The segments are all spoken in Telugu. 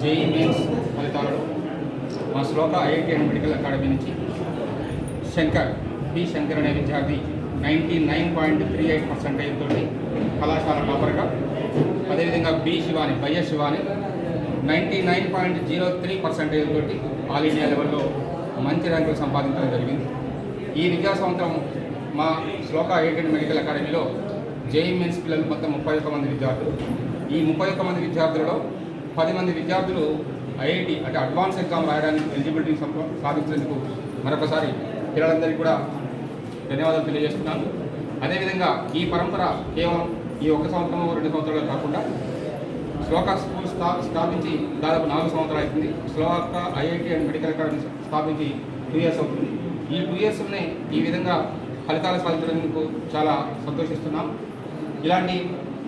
జేఈ మెయిన్స్ ఫలితాలలో మా శ్లోక ఐఐటి అండ్ మెడికల్ అకాడమీ నుంచి శంకర్ అనే విద్యార్థి 99.38% తోటి కళాశాల టాపర్గా, అదేవిధంగా బయ్య శివాని 99.03% తోటి ఆల్ ఇండియా లెవెల్లో మంచి ర్యాంకులు సంపాదించడం జరిగింది. ఈ విద్యా సంవత్సరం మా శ్లోక ఐఐటి అండ్ మెడికల్ అకాడమీలో జేఈ మెయిన్స్ పిల్లలు మొత్తం 31 మంది విద్యార్థులు. ఈ 31 మంది విద్యార్థులలో 10 మంది విద్యార్థులు ఐఐటి అంటే అడ్వాన్స్ ఎగ్జామ్ రాయడానికి ఎలిజిబిలిటీ సాధించేందుకు మరొకసారి పిల్లలందరికీ కూడా ధన్యవాదాలు తెలియజేస్తున్నాను. అదేవిధంగా ఈ పరంపర కేవలం ఈ 1 సంవత్సరం 2 సంవత్సరాలు కాకుండా శ్లోక స్కూల్ స్థాపించి దాదాపు 4 సంవత్సరాలు అవుతుంది. శ్లోక ఐఐటి అండ్ మెడికల్ అకాడమీ స్థాపించి 2 years అవుతుంది. ఈ 2 yearsనే ఈ విధంగా ఫలితాలు సాధించడానికి చాలా సంతోషిస్తున్నాం. ఇలాంటి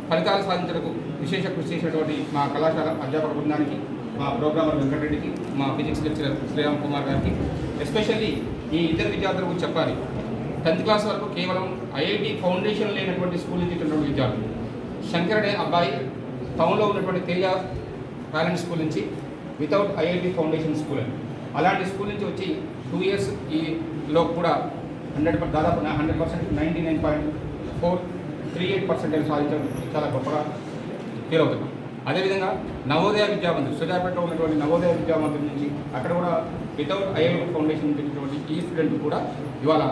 ఫలితాలు సాధించడానికి విశేష కృషి చేసినటువంటి మా కళాశాల అధ్యాపక బృందానికి, మా ప్రోగ్రామర్ వెంకటరెడ్డికి, మా ఫిజిక్స్ లెక్చరర్ శ్రీరామ్ కుమార్ గారికి, ఎస్పెషల్లీ ఈ ఇద్దరు విద్యార్థుల గురించి చెప్పాలి. 10th క్లాస్ వరకు కేవలం ఐఐటి ఫౌండేషన్ లేనటువంటి స్కూల్ నుంచి ఉన్నటువంటి విద్యార్థులు. శంకర్ అనే అబ్బాయి టౌన్లో ఉన్నటువంటి తేజ టాలెంట్ స్కూల్ నుంచి వితౌట్ ఐఐటి ఫౌండేషన్ స్కూల్ అని, అలాంటి స్కూల్ నుంచి వచ్చి 2 years ఈలో కూడా దాదాపు 100% 99.438% సాధించడం చాలా గొప్పగా ఫీల్ అవుతున్నాం. అదేవిధంగా నవోదయ విద్యామందిర్, సూర్యాపేటలో ఉన్నటువంటి నవోదయ విద్యామందిర్ నుంచి అక్కడ కూడా వితౌట్ ఐఐటి ఫౌండేషన్ ఉన్నటువంటి ఈ స్టూడెంట్ కూడా ఇవాళ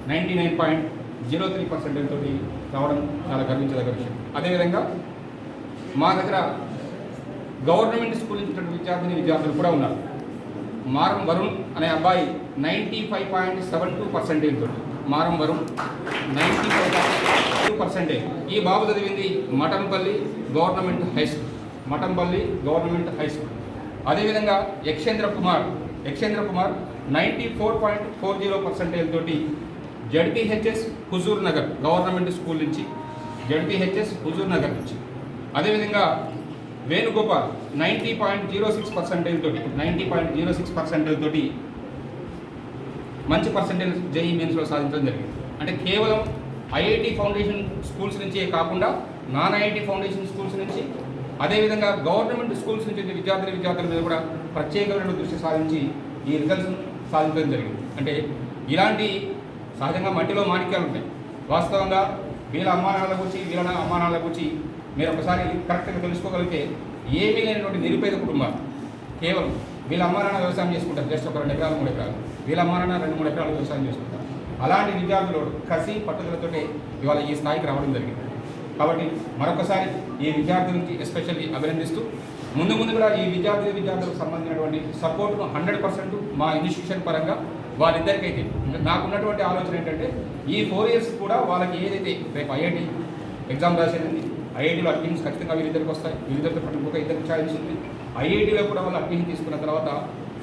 99.03% తోటి రావడం చాలా గర్వించదగ్గ విషయం. అదేవిధంగా మా దగ్గర గవర్నమెంట్ స్కూల్ నుంచి విద్యార్థులు కూడా ఉన్నారు. మారం వరుణ్ అనే అబ్బాయి 95.72% తోటి, మారం వరుణ్ 95.2%. ఈ బాబు చదివింది మఠంపల్లి గవర్నమెంట్ హై స్కూల్. అదేవిధంగా యక్షేంద్ర కుమార్ 94.40% తోటి ZPHS Huzur Nagar government school నుంచి, అదేవిధంగా వేణుగోపాల్ 90.06% తోటి మంచి పర్సెంటేజ్ జేఈ మెయిన్స్లో సాధించడం జరిగింది. అంటే కేవలం ఐఐటి ఫౌండేషన్ స్కూల్స్ నుంచే కాకుండా నాన్ ఐఐటి ఫౌండేషన్ స్కూల్స్ నుంచి, అదేవిధంగా గవర్నమెంట్ స్కూల్స్ నుంచి విద్యార్థుల మీద కూడా ప్రత్యేకమైన దృష్టి సాధించి ఈ రిజల్ట్స్ సాధించడం జరిగింది. అంటే ఇలాంటి సహజంగా మట్టిలో మాణిక్యాలు ఉంటాయి. వాస్తవంగా వీళ్ళ అమ్మానాన్నల గురించి మీరు ఒకసారి కరెక్ట్గా తెలుసుకోగలిగితే ఏమీ లేనటువంటి నిరుపేద కుటుంబాలు, కేవలం వీళ్ళ అమ్మానాన్న వ్యవసాయం చేసుకుంటారు, జస్ట్ ఒక 2 ఎకరాలు 3 ఎకరాలు, వీళ్ళ అమ్మానాన్న 2-3 ఎకరాలు వ్యవసాయం చేసుకుంటారు. అలాంటి విద్యార్థులు కసి పట్టుదలతోటే ఇవాళ ఈ స్థాయికి రావడం జరిగింది. కాబట్టి మరొకసారి ఈ విద్యార్థులకి ఎస్పెషల్లీ అభినందిస్తూ ముందు కూడా ఈ విద్యార్థులకు సంబంధించినటువంటి సపోర్ట్ను 100% మా ఇన్స్టిట్యూషన్ పరంగా వాళ్ళిద్దరికైతే నాకున్నటువంటి ఆలోచన ఏంటంటే ఈ 4 years కూడా వాళ్ళకి ఏదైతే రేపు ఐఐటి ఎగ్జామ్ రాసేది, ఐఐటీలో అడ్మిషన్స్ ఖచ్చితంగా వీళ్ళిద్దరికి వస్తాయి, వీళ్ళిద్దరితో పాటు ఇంకొక 2 ఛాయిస్ ఉంది. ఐఐటీలో కూడా వాళ్ళు అడ్మిషన్ తీసుకున్న తర్వాత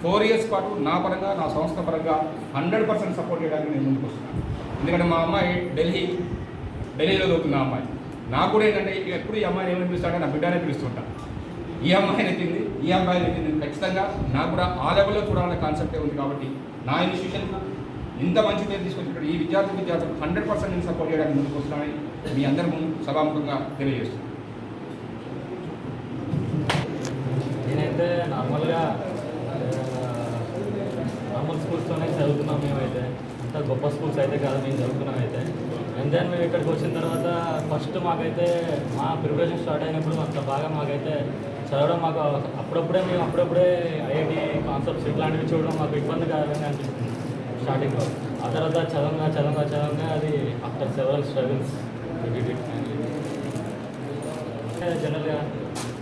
4 years పాటు నా పరంగా, నా సంస్థ పరంగా 100% సపోర్ట్ చేయడానికి నేను ముందుకు వస్తున్నాను. ఎందుకంటే మా అమ్మాయి ఢిల్లీలో చదువుతున్న అమ్మాయి, నాకు కూడా ఏంటంటే ఎప్పుడు ఈ అమ్మాయిని ఏమని పిలుస్తాడో నా బిడ్డనే పిలుస్తుంటాను. ఈ అమ్మాయిని ఎత్తింది, ఈ అమ్మాయిని ఎత్తింది, ఖచ్చితంగా నాకు కూడా ఆ లెవెల్లో చూడాలనే కాన్సెప్టే ఉంది. కాబట్టి నా ఇన్స్టిట్యూషన్కు ఇంత మంచి పేరు తీసుకొచ్చినప్పుడు ఈ విద్యార్థులు 100% నేను సపోర్ట్ చేయడానికి ముందుకు వస్తున్నానని మీ అందరి ముందు సభాముఖంగా తెలియజేస్తున్నాను. నేనైతే నార్మల్ స్కూల్స్తోనే చదువుతున్నాం. మేమైతే అంత గొప్ప స్కూల్స్ అయితే కాదు మేము చదువుకున్నాం అయితే. అండ్ దెన్ మేము ఇక్కడికి వచ్చిన తర్వాత ఫస్ట్ మాకైతే మా ప్రిపరేషన్ స్టార్ట్ అయినప్పుడు అంత బాగా మాకైతే చదవడం మాకు అప్పుడప్పుడే ఐఐటి కాన్సెప్ట్స్ ఇట్లాంటివి చూడడం మాకు ఇబ్బంది కాదని అనిపిస్తుంది స్టార్టింగ్లో. ఆ తర్వాత చదవంగా అది ఆఫ్టర్ సెవెరల్ స్ట్రగుల్స్ జనరల్గా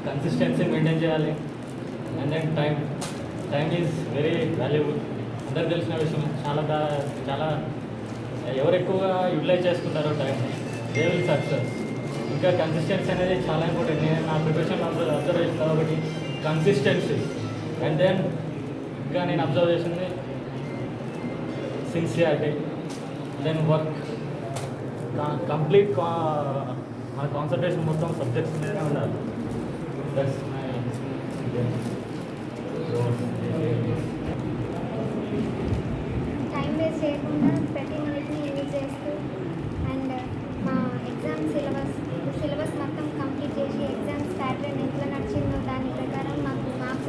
కన్సిస్టెన్సీ మెయింటైన్ చేయాలి. And then time is very valuable. అందరికి తెలిసిన విషయం. చాలా ఎవరు ఎక్కువగా యూటిలైజ్ చేసుకుంటారో టైంని దే విల్ సక్సెస్. ఇంకా కన్సిస్టెన్సీ అనేది చాలా ఇంపార్టెంట్. నేను నా ప్రిపరేషన్ అబ్జర్వ్ చేసిన కాబట్టి కన్సిస్టెన్సీ. అండ్ దెన్ ఇంకా నేను అబ్జర్వ్ చేసింది సిన్సియారిటీ, దెన్ వర్క్, కంప్లీట్ మన కాన్సన్ట్రేషన్ మొత్తం సబ్జెక్ట్స్ మీదనే ఉండాలి. దట్స్ మై టైం వేస్ట్ చేయకుండా ప్రతి మినిట్ని యూజ్ చేస్తూ అండ్ మా ఎగ్జామ్ సిలబస్ మొత్తం కంప్లీట్ చేసి ఎగ్జామ్స్ ప్యాటర్న్ ఎట్లా నడిచిందో దాని ప్రకారం మాకు మార్క్స్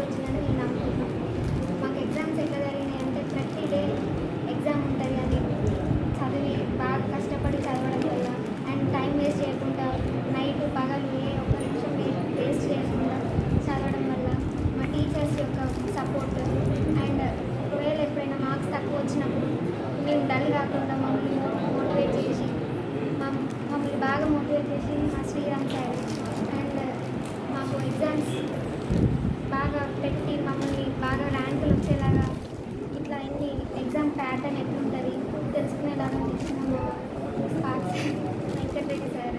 ఖాళీ కాకుండా మమ్మల్ని మోటివేట్ చేసి మమ్మల్ని బాగా మోటివేట్ చేసి మా శ్రీరామ్ సార్ అండ్ మాకు ఎగ్జామ్స్ బాగా పెట్టి మమ్మల్ని బాగా ర్యాంకులు వచ్చేలాగా ఇట్లా ఎన్ని ఎగ్జామ్ ప్యాటర్న్ ఎట్లుంటుంది తెలుసుకునేలాగా తీసుకున్నాము స్పార్క్స్ వెంకటరెడ్డి సార్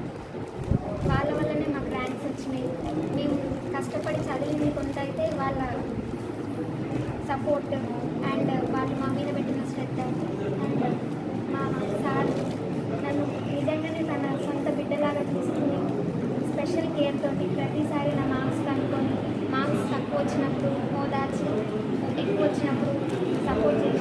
వాళ్ళ వల్లనే మాకు ర్యాంక్స్ వచ్చినాయి. మేము కష్టపడి చదివింది కొంత అయితే వాళ్ళ సపోర్ట్ అండ్ వాళ్ళు మా మీద పెట్టిన శ్రద్ధ అండ్ మా సార్ నన్ను నిజంగానే తన సొంత బిడ్డలాగా చూసుకుని స్పెషల్ కేర్ తోటి ప్రతిసారి నా మార్క్స్ కనుక్కొని మార్క్స్ తక్కువ వచ్చినప్పుడు ఓదార్చి ఎక్కువ వచ్చినప్పుడు సపోర్ట్ చేసి